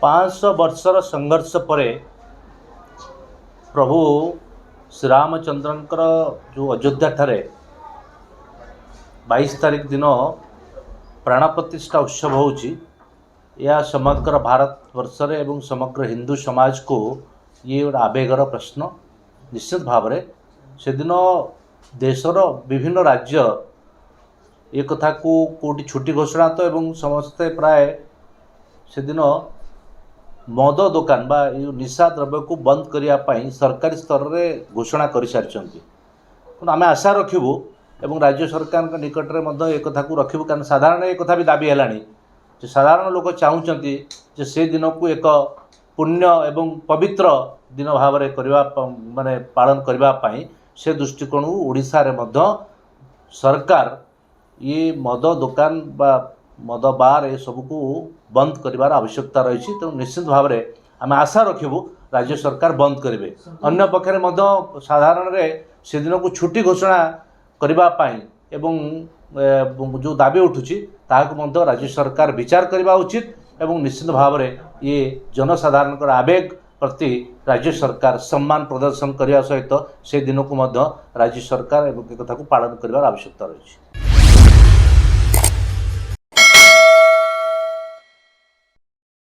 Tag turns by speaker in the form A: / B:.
A: 500 वर्षर संघर्ष पर प्रभु श्री रामचंद्रंकर जो अयोध्या ठारे 22 तारीख दिन प्राण प्रतिष्ठा उत्सव होउची या समग्र भारत वर्ष एवं समग्र हिंदू समाज को ये गोटे आवेगर प्रश्न निश्चित भाव से दिन देशर विभिन्न राज्य ये कथा को कोटी छुट्टी घोषणा तो एवं समस्ते प्राय से दिन मद दुकान बा निशा द्रव्य को बंद करने सरकारी स्तर में घोषणा कर सारी आम आशा रखू एवं राज्य सरकार निकट में एक कथा को रखू कारण साधारण एक कथा भी दाबी है साधारण लोग चाहते से दिन को एक पुण्य एवं पवित्र दिन भाव माने पालन करने से दृष्टिकोण ओडिशा रे मध्य सरकार ये मद दुकान बा मद बार ये सब को बंद करार आवश्यकता रही तेणु निश्चित भाव में आम आशा रखू राज्य सरकार बंद करेंगे अन्य पक्षे साधारण से दिन को छुट्टी घोषणा करने एवं जो दाबी उठुची ताकू राज्य सरकार विचार करने उचित एवं निश्चित भाव में ये जनसाधारण आवेग प्रति राज्य सरकार सम्मान प्रदर्शन करने सहित से दिन को राज्य सरकार एक कथा को पालन कर आवश्यकता रही।